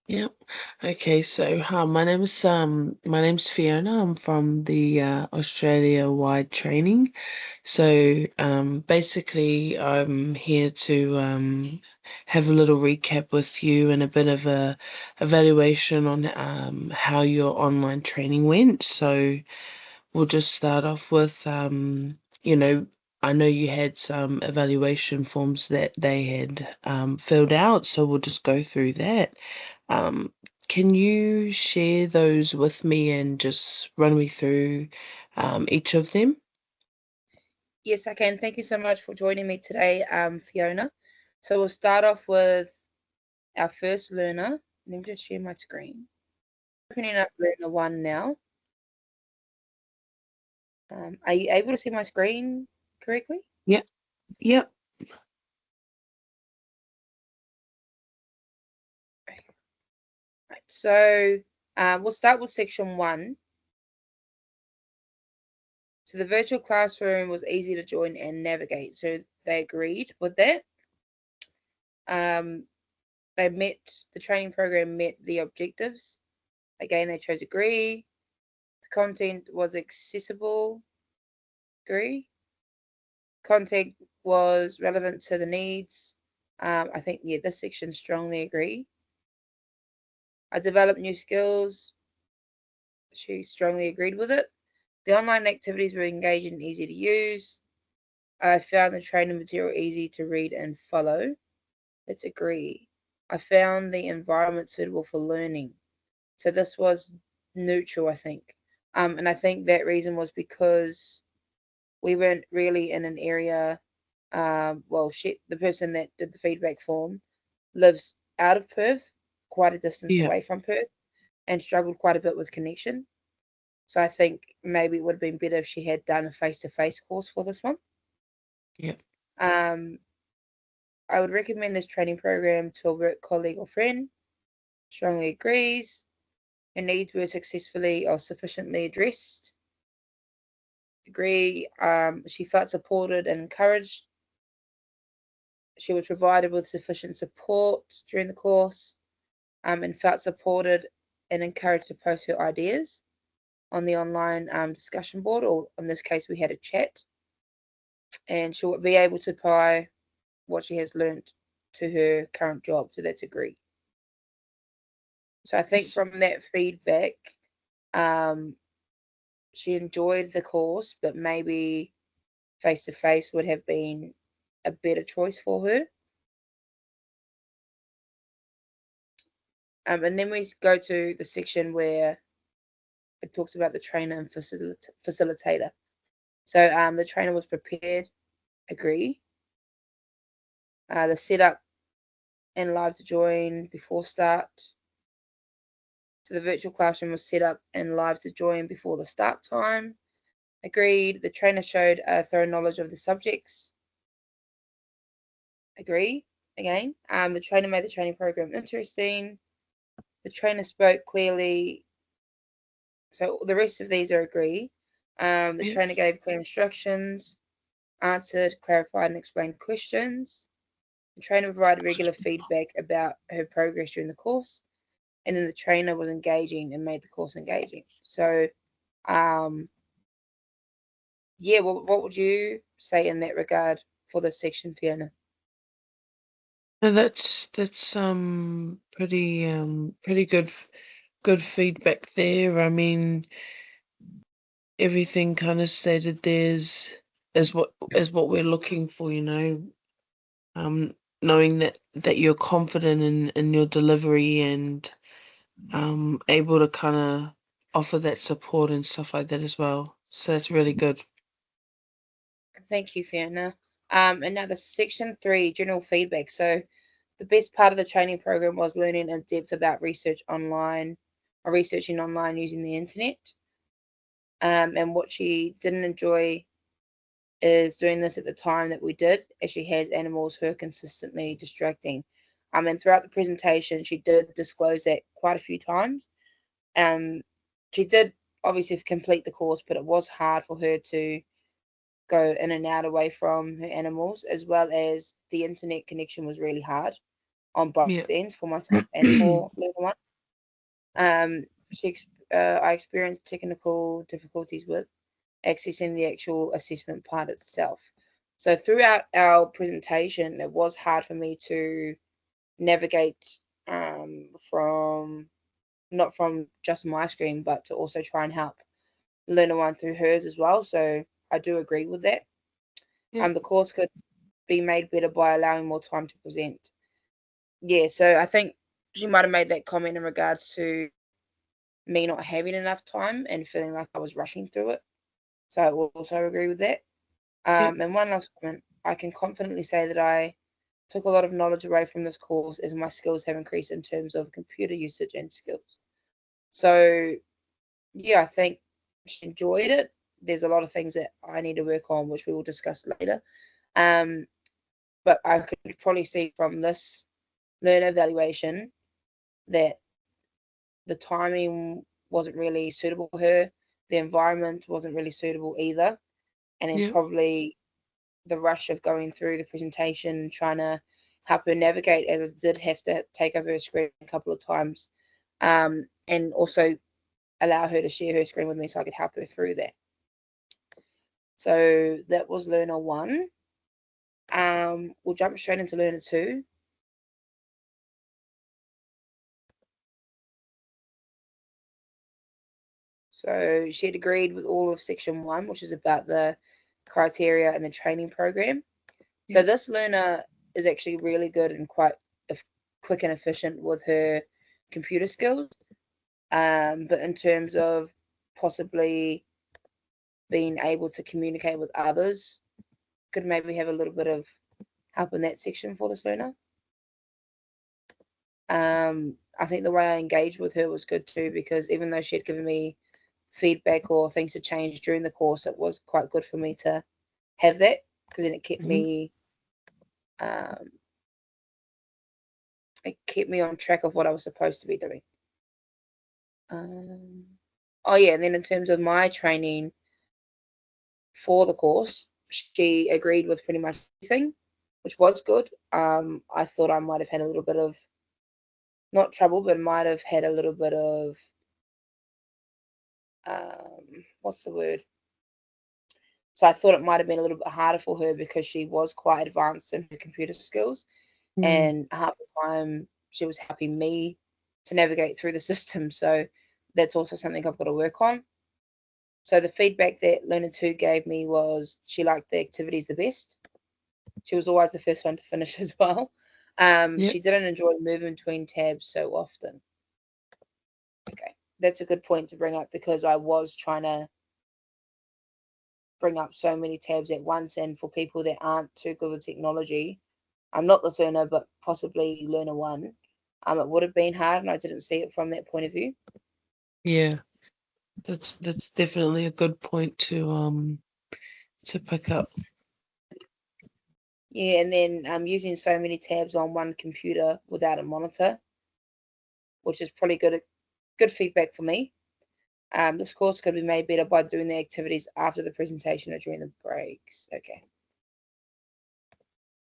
Yep. Okay, so hi, my name's Fiona. I'm from the Australia-wide training. So basically I'm here to have a little recap with you and a bit of a evaluation on how your online training went. So we'll just start off with I know you had some evaluation forms that they had filled out, so we'll just go through that. Um, can you share those with me and just run me through each of them? Yes, I can. Thank you so much for joining me today, Fiona. So we'll start off with our first learner. Let me just share my screen. Opening up learner one now. Are you able to see my screen correctly? Yep, yep, Right. So we'll start with section one. So the virtual classroom was easy to join and navigate. So they agreed with that. Um, the training program met the objectives. Again, they chose agree. The content was accessible. Agree. Content was relevant to the needs. I think, yeah, this section strongly agree. I developed new skills. She strongly agreed with it. The online activities were engaging and easy to use. I found the training material easy to read and follow. Let's agree. I found the environment suitable for learning. So this was neutral, I think. And I think that reason was because we weren't really in an area. The person that did the feedback form lives out of Perth, quite a distance yeah, away from Perth, and struggled quite a bit with connection. So I think maybe it would have been better if she had done a face-to-face course for this one. yeah. Um, I would recommend this training program to a work colleague or friend. Strongly agrees. Her needs were successfully or sufficiently addressed. Agree. She felt supported and encouraged. She was provided with sufficient support during the course, and felt supported and encouraged to post her ideas on the online discussion board, or in this case, we had a chat, and she'll be able to apply what she has learnt to her current job. So that's agree. So I think Yes. from that feedback, um, she enjoyed the course, but maybe face to face would have been a better choice for her. And then we go to the section where it talks about the trainer and facilitator. So the trainer was prepared, agree. The setup and live to join before start. So the virtual classroom was set up and live to join before the start time. Agreed. The trainer showed a thorough knowledge of the subjects. Agree. Again. The trainer made the training program interesting. The trainer spoke clearly. So the rest of these are agree. The trainer Yes. gave clear instructions, answered, clarified, and explained questions. The trainer provided regular feedback about her progress during the course, and then the trainer was engaging and made the course engaging. So, um, yeah, what would you say in that regard for this section, Fiona? No, that's pretty good feedback there. I mean, everything kind of stated there's is what we're looking for, um, knowing that you're confident in your delivery and able to kind of offer that support and stuff like that as well. So that's really good. Thank you, Fiona. And now the section three, general feedback. So the best part of the training program was learning in depth about research online or researching online using the internet. And what she didn't enjoy is doing this at the time that we did, as she has animals who are consistently distracting. And throughout the presentation, she did disclose that quite a few times. Um, she did obviously complete the course, but it was hard for her to go in and out away from her animals, as well as the internet connection was really hard. on both Yeah. ends for myself and for learner one. Um, I experienced technical difficulties with accessing the actual assessment part itself. So throughout our presentation, it was hard for me to navigate from not from just my screen, but to also try and help learner one through hers as well. So I do agree with that. Yeah. The course could be made better by allowing more time to present. Yeah, so I think she might have made that comment in regards to me not having enough time and feeling like I was rushing through it. So I will also agree with that. Yeah. And one last comment, I can confidently say that I took a lot of knowledge away from this course as my skills have increased in terms of computer usage and skills. So yeah, I think she enjoyed it. There's a lot of things that I need to work on, which we will discuss later. Um, but I could probably see from this learner evaluation that the timing wasn't really suitable for her. The environment wasn't really suitable either. And then Yeah. probably the rush of going through the presentation, trying to help her navigate, as I did have to take over her screen a couple of times, and also allow her to share her screen with me so I could help her through that. So that was learner one. We'll jump straight into learner two. So she had agreed with all of section one, which is about the criteria and the training program. So Yeah. this learner is actually really good and quite quick and efficient with her computer skills. But in terms of possibly being able to communicate with others, could maybe have a little bit of help in that section for this learner. I think the way I engaged with her was good too, because even though she had given me feedback or things to change during the course, it was quite good for me to have that, because then Hmm. um, it kept me on track of what I was supposed to be doing. Oh yeah, and then in terms of my training for the course, she agreed with pretty much everything, which was good. I thought I might have had a little bit of not trouble, but might have had a little bit of what's the word? So I thought it might have been a little bit harder for her because she was quite advanced in her computer skills, Mm. and half the time she was helping me to navigate through the system. So that's also something I've got to work on. So the feedback that Learner 2 gave me was she liked the activities the best. She was always the first one to finish as well. Yeah. She didn't enjoy moving between tabs so often. Okay, that's a good point to bring up, because I was trying to bring up so many tabs at once, and for people that aren't too good with technology, I'm not the learner, but possibly learner one, it would have been hard, and I didn't see it from that point of view. Yeah. That's definitely a good point to pick up. Yeah, and then using so many tabs on one computer without a monitor, which is probably good feedback for me. This course could be made better by doing the activities after the presentation or during the breaks. Okay.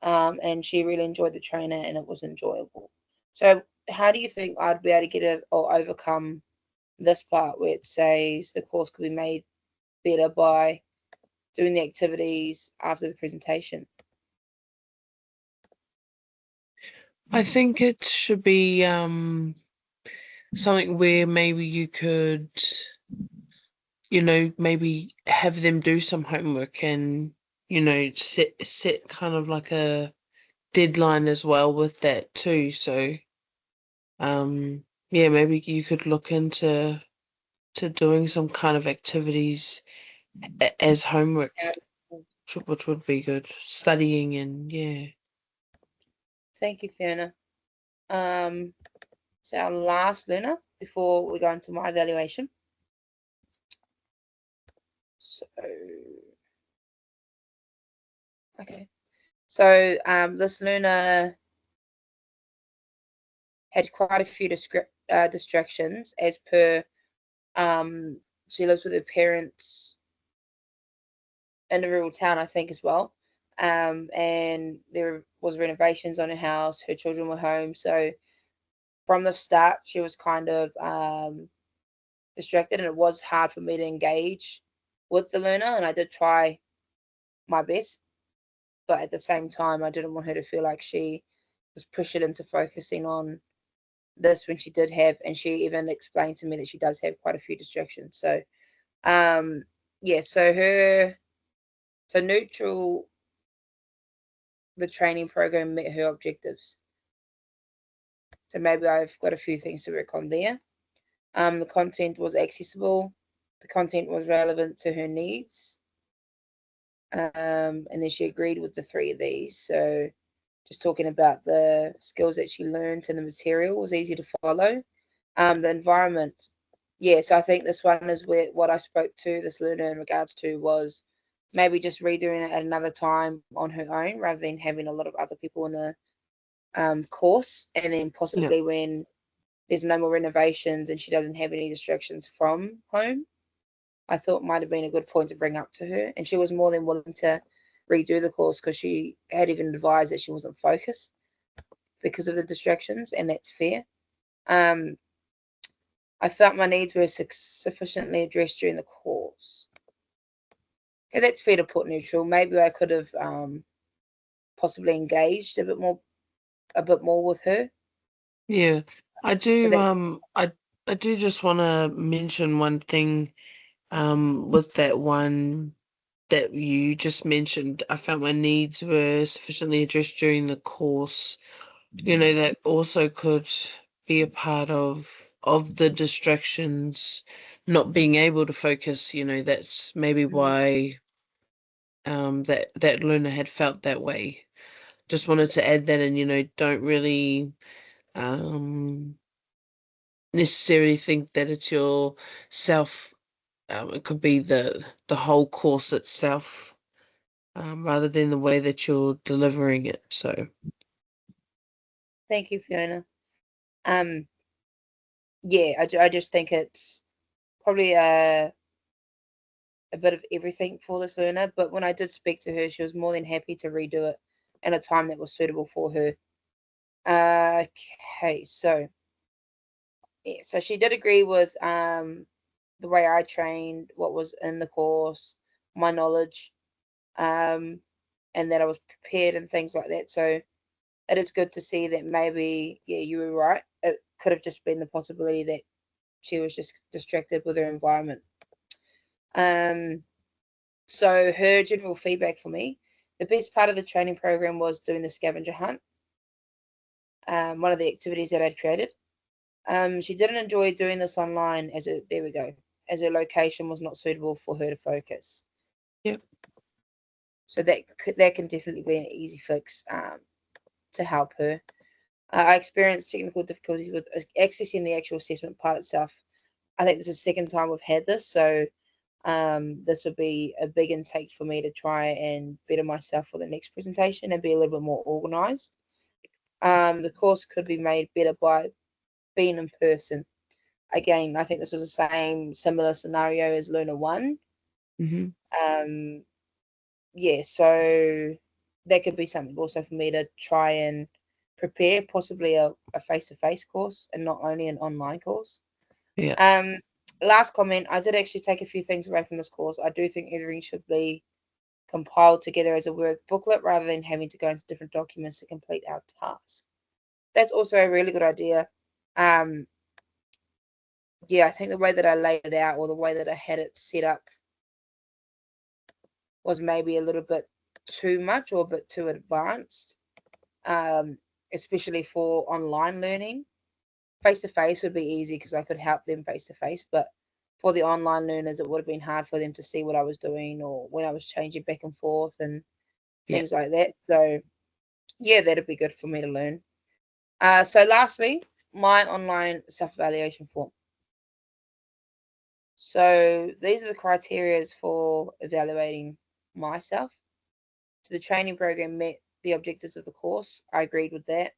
And she really enjoyed the trainer, and it was enjoyable. So, how do you think I'd be able to get or overcome this part where it says the course could be made better by doing the activities after the presentation? I think it should be something where maybe you could, maybe have them do some homework and, set kind of like a deadline as well with that too. So, yeah, maybe you could look into to doing some kind of activities as homework, Yeah. which would be good. Studying and yeah. Thank you, Fiona. Um, so our last learner before we go into my evaluation. So, okay. So this learner had quite a few distractions as per she lives with her parents in a rural town, I think, as well. and there was renovations on her house. Her children were home, so from the start she was kind of distracted, and it was hard for me to engage with the learner. And I did try my best, but at the same time, I didn't want her to feel like she was pushed into focusing on this when she did have, and she even explained to me that she does have quite a few distractions. So, um, yeah, so neutral, the training program met her objectives. So maybe I've got a few things to work on there. The content was accessible, the content was relevant to her needs, and then she agreed with the three of these. So just talking about the skills that she learned and the material was easy to follow. The environment, yeah. So I think this one is where what I spoke to this learner in regards to was maybe just redoing it at another time on her own rather than having a lot of other people in the course, and then Yeah. possibly when there's no more renovations and she doesn't have any distractions from home. I thought might have been a good point to bring up to her, and she was more than willing to redo the course because she had even advised that she wasn't focused because of the distractions, and that's fair. Um, I felt my needs were sufficiently addressed during the course. Okay, that's fair to put neutral. Maybe I could have possibly engaged a bit more with her. Yeah. I So do that's I do just wanna mention one thing with that one that you just mentioned. I felt my needs were sufficiently addressed during the course. That also could be a part of the distractions, not being able to focus. That's maybe mhm. why that learner had felt that way. Just wanted to add that in. Don't really um necessarily think that it's your self. It could be the whole course itself, rather than the way that you're delivering it. So Thank you, Fiona. Um, yeah, I just think it's probably a bit of everything for this learner. But when I did speak to her, she was more than happy to redo it in a time that was suitable for her. Okay, so yeah, so she did agree with the way I trained, what was in the course, my knowledge, um, and that I was prepared and things like that. So it is good to see that maybe, yeah, you were right. It could have just been the possibility that she was just distracted with her environment. Um, so her general feedback for me, the best part of the training program was doing the scavenger hunt, one of the activities that I'd created. She didn't enjoy doing this online there we go, as her location was not suitable for her to focus. yep, So that can definitely be an easy fix to help her. I experienced technical difficulties with accessing the actual assessment part itself. I think this is the second time we've had this, so this will be a big intake for me to try and better myself for the next presentation and be a little bit more organized. The course could be made better by being in person. Again, I think this was the same similar scenario as Luna 1. hmm Um, yeah, so that could be something also for me to try and prepare, possibly a face-to-face course and not only an online course. yeah, Um, Last comment, I did actually take a few things away from this course. I do think everything should be compiled together as a work booklet rather than having to go into different documents to complete our task. That's also a really good idea. Um, yeah, I think the way that I laid it out or the way that I had it set up was maybe a little bit too much or a bit too advanced, um, especially for online learning. Face to face would be easy because I could help them face to face, but for the online learners, it would have been hard for them to see what I was doing or when I was changing back and forth and yeah. things like that. So, yeah, that'd be good for me to learn. So, lastly, my online self evaluation form. So, these are the criterias for evaluating myself. So, the training program met the objectives of the course. I agreed with that.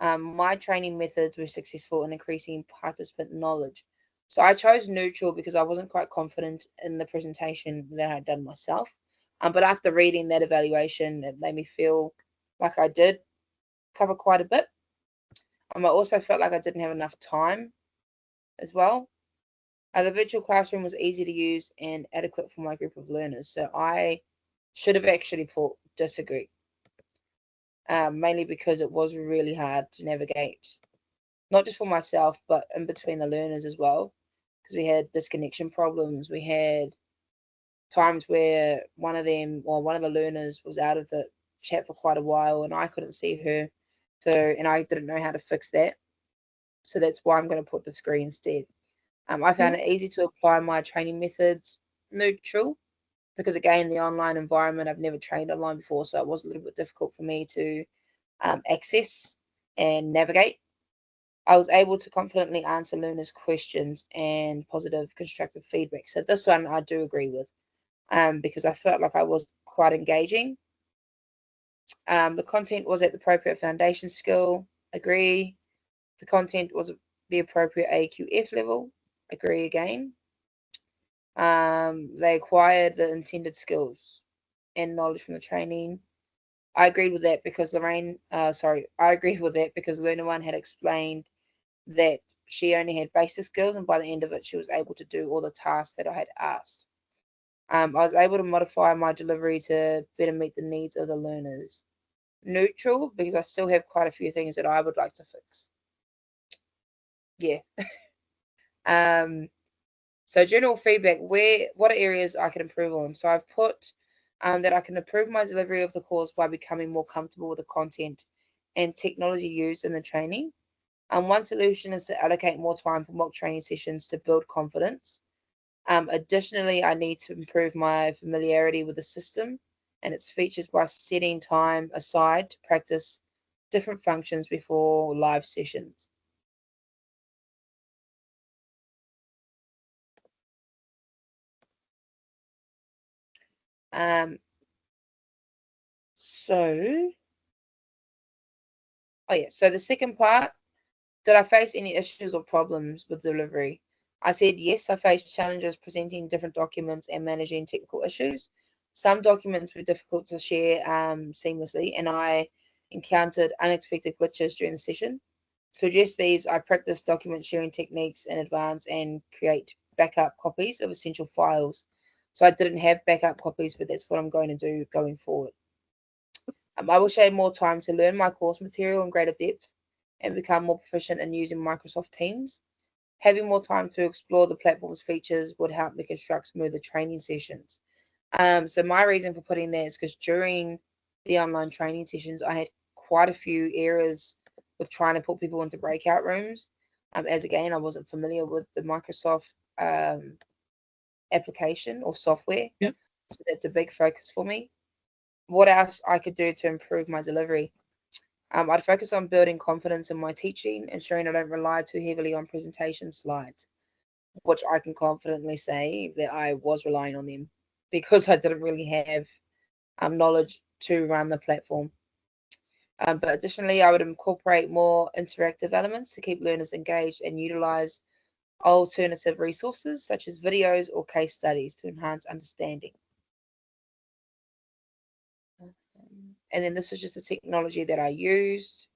My training methods were successful in increasing participant knowledge. So I chose neutral because I wasn't quite confident in the presentation that I had done myself. But after reading that evaluation, it made me feel like I did cover quite a bit. I also felt like I didn't have enough time as well. The virtual classroom was easy to use and adequate for my group of learners. So I should have actually put disagree, mainly because it was really hard to navigate, not just for myself, but in between the learners as well, because we had disconnection problems. We had times where one of the learners was out of the chat for quite a while and I couldn't see her. So, and I didn't know how to fix that. So that's why I'm going to put disagree instead. I Yeah. found it easy to apply my training methods neutral because, again, the online environment, I've never trained online before, so it was a little bit difficult for me to access and navigate. I was able to confidently answer learners' questions and positive constructive feedback. So this one I do agree with, because I felt like I was quite engaging. The content was at the appropriate foundation skill, agree. The content was the appropriate AQF level, agree again. They acquired the intended skills and knowledge from the training. I agreed with that because I agreed with that because Learner One had explained that she only had basic skills, and by the end of it, she was able to do all the tasks that I had asked. I was able to modify my delivery to better meet the needs of the learners. Neutral, because I still have quite a few things that I would like to fix. Yeah. Um, so general feedback, what are areas I can improve on? So I've put that I can improve my delivery of the course by becoming more comfortable with the content and technology used in the training. One solution is to allocate more time for mock training sessions to build confidence. Additionally, I need to improve my familiarity with the system and its features by setting time aside to practice different functions before live sessions. Um, so, so the second part, did I face any issues or problems with delivery? I said yes, I faced challenges presenting different documents and managing technical issues. Some documents were difficult to share seamlessly, and I encountered unexpected glitches during the session. To address these, I practiced document sharing techniques in advance and create backup copies of essential files. So I didn't have backup copies, but that's what I'm going to do going forward. I will share more time to learn my course material in greater depth and become more proficient in using Microsoft Teams. Having more time to explore the platform's features would help me construct smoother training sessions. So my reason for putting that is because during the online training sessions, I had quite a few errors with trying to put people into breakout rooms. As again, I wasn't familiar with the Microsoft application or software, Yeah. so that's a big focus for me. What else I could do to improve my delivery? I'd focus on building confidence in my teaching, ensuring I don't rely too heavily on presentation slides, which I can confidently say that I was relying on them because I didn't really have knowledge to run the platform. But additionally, I would incorporate more interactive elements to keep learners engaged and utilize alternative resources such as videos or case studies to enhance understanding. And then this is just the technology that I used.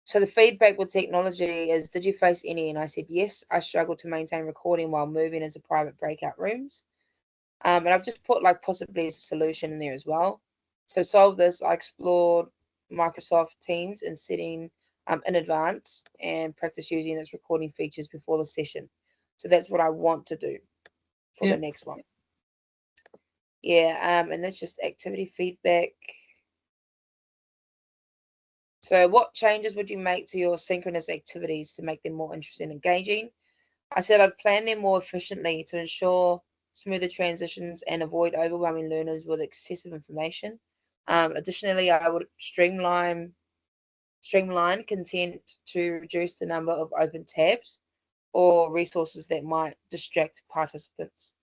So the feedback with technology is, did you face any? And I said, yes, I struggled to maintain recording while moving into private breakout rooms. And I've just put like possibly as a solution in there as well. So to solve this, I explored Microsoft Teams and setting in advance and practice using its recording features before the session. So that's what I want to do for Yeah. the next one. Yeah, and that's just activity feedback. So what changes would you make to your synchronous activities to make them more interesting and engaging? I said I'd plan them more efficiently to ensure smoother transitions and avoid overwhelming learners with excessive information. Additionally, I would streamline content to reduce the number of open tabs or resources that might distract participants.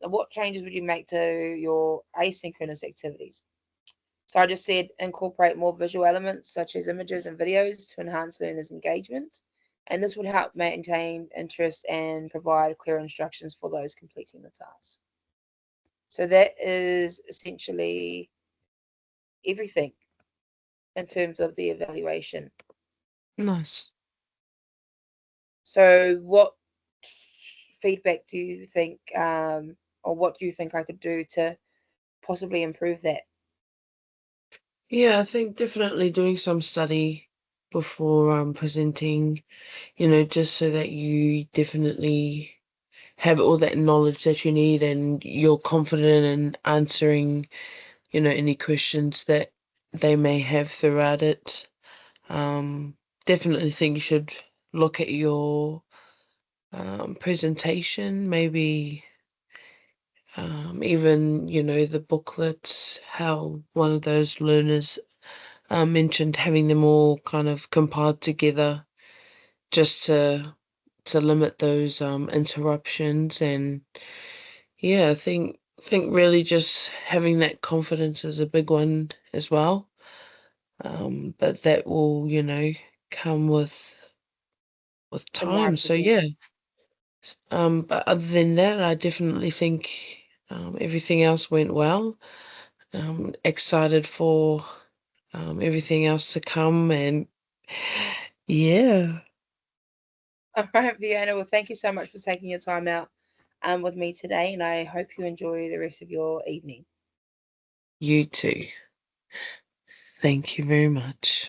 What changes would you make to your asynchronous activities? So I just said incorporate more visual elements such as images and videos to enhance learners' engagement. And this would help maintain interest and provide clear instructions for those completing the task. So that is essentially everything in terms of the evaluation. Nice. So what feedback do you think, or what do you think I could do to possibly improve that? Yeah, I think definitely doing some study before presenting, just so that you definitely have all that knowledge that you need and you're confident in answering, any questions that they may have throughout it. Um, Definitely think you should look at your presentation, maybe even, the booklets, how one of those learners mentioned having them all kind of compiled together just to limit those interruptions. And yeah, I think really just having that confidence is a big one as well. But that will, come with The more I time. So present. yeah. But other than that, I definitely think everything else went well. Excited for everything else to come, and yeah, All right, Fiona. Well, thank you so much for taking your time out with me today, and I hope you enjoy the rest of your evening. you too. Thank you very much.